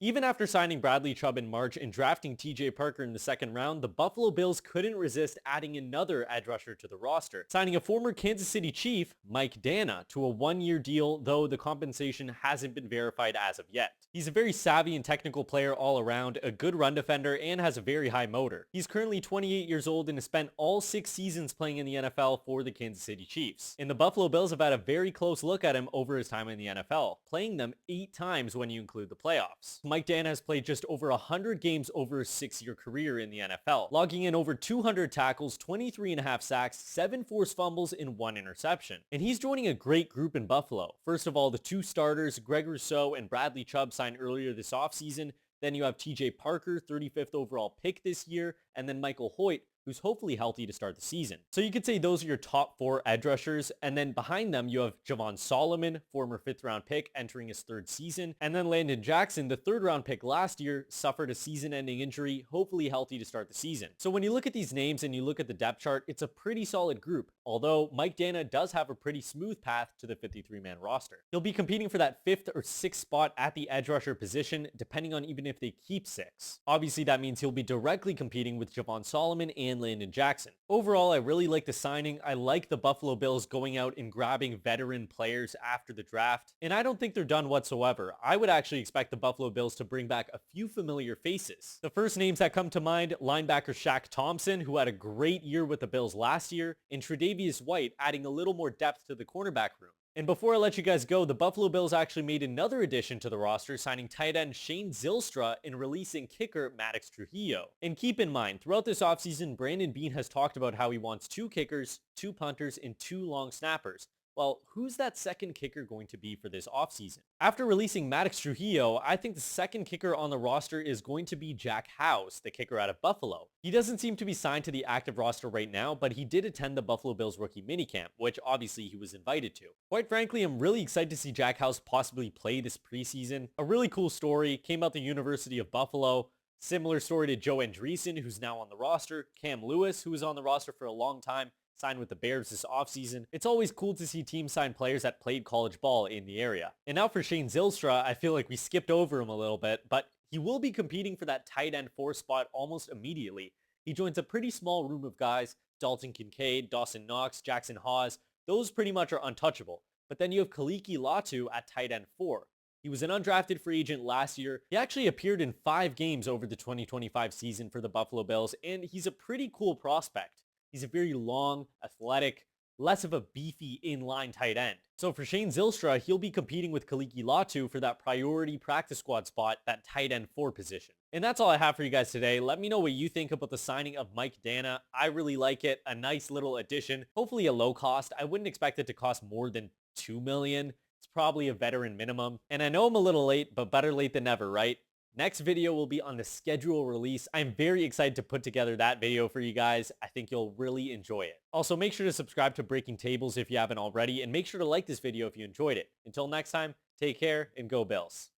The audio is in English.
Even after signing Bradley Chubb in March and drafting TJ Parker in the second round, the Buffalo Bills couldn't resist adding another edge rusher to the roster, signing a former Kansas City Chief, Mike Danna, to a one-year deal, though the compensation hasn't been verified as of yet. He's a very savvy and technical player all around, a good run defender, and has a very high motor. He's currently 28 years old and has spent all 6 seasons playing in the NFL for the Kansas City Chiefs. And the Buffalo Bills have had a very close look at him over his time in the NFL, playing them 8 times when you include the playoffs. Mike Danna has played just over 100 games over a 6-year career in the NFL, logging in over 200 tackles, 23.5 sacks, 7 forced fumbles, and 1 interception. And he's joining a great group in Buffalo. First of all, the 2 starters, Greg Rousseau and Bradley Chubb, signed earlier this offseason. Then you have TJ Parker, 35th overall pick this year, and then Michael Hoyt, who's hopefully healthy to start the season. So you could say those are your top 4 edge rushers, and then behind them you have Javon Solomon, former 5th round pick, entering his 3rd season, and then Landon Jackson, the 3rd round pick last year, suffered a season-ending injury, hopefully healthy to start the season. So when you look at these names and you look at the depth chart, it's a pretty solid group, although Mike Danna does have a pretty smooth path to the 53-man roster. He'll be competing for that 5th or 6th spot at the edge rusher position, depending on even if they keep 6. Obviously that means he'll be directly competing with Javon Solomon and Landon Jackson. Overall, I really like the signing. I like the Buffalo Bills going out and grabbing veteran players after the draft, and I don't think they're done whatsoever. I would actually expect the Buffalo Bills to bring back a few familiar faces. The first names that come to mind, linebacker Shaq Thompson, who had a great year with the Bills last year, and Tre'Davious White, adding a little more depth to the cornerback room. And before I let you guys go, the Buffalo Bills actually made another addition to the roster, signing tight end Shane Zylstra and releasing kicker Maddox Trujillo. And keep in mind, throughout this offseason, Brandon Beane has talked about how he wants 2 kickers, 2 punters, and 2 long snappers. Well, who's that second kicker going to be for this offseason? After releasing Maddox Trujillo, I think the second kicker on the roster is going to be Jack House, the kicker out of Buffalo. He doesn't seem to be signed to the active roster right now, but he did attend the Buffalo Bills rookie minicamp, which obviously he was invited to. Quite frankly, I'm really excited to see Jack House possibly play this preseason. A really cool story, came out the University of Buffalo. Similar story to Joe Andreessen, who's now on the roster. Cam Lewis, who was on the roster for a long time, signed with the Bears this offseason. It's always cool to see teams sign players that played college ball in the area. And now for Shane Zylstra, I feel like we skipped over him a little bit, but he will be competing for that tight end 4 spot almost immediately. He joins a pretty small room of guys, Dalton Kincaid, Dawson Knox, Jackson Hawes. Those pretty much are untouchable. But then you have Kaliki Latu at tight end 4. He was an undrafted free agent last year. He actually appeared in 5 games over the 2025 season for the Buffalo Bills, and he's a pretty cool prospect. He's a very long, athletic, less of a beefy inline tight end. So for Shane Zylstra, he'll be competing with Kaliki Latu for that priority practice squad spot, that tight end 4 position. And that's all I have for you guys today. Let me know what you think about the signing of Mike Danna. I really like it. A nice little addition. Hopefully a low cost. I wouldn't expect it to cost more than $2 million. It's probably a veteran minimum. And I know I'm a little late, but better late than never, right? Next video will be on the schedule release. I'm very excited to put together that video for you guys. I think you'll really enjoy it. Also, make sure to subscribe to Breaking Tables if you haven't already, and make sure to like this video if you enjoyed it. Until next time, take care and go Bills.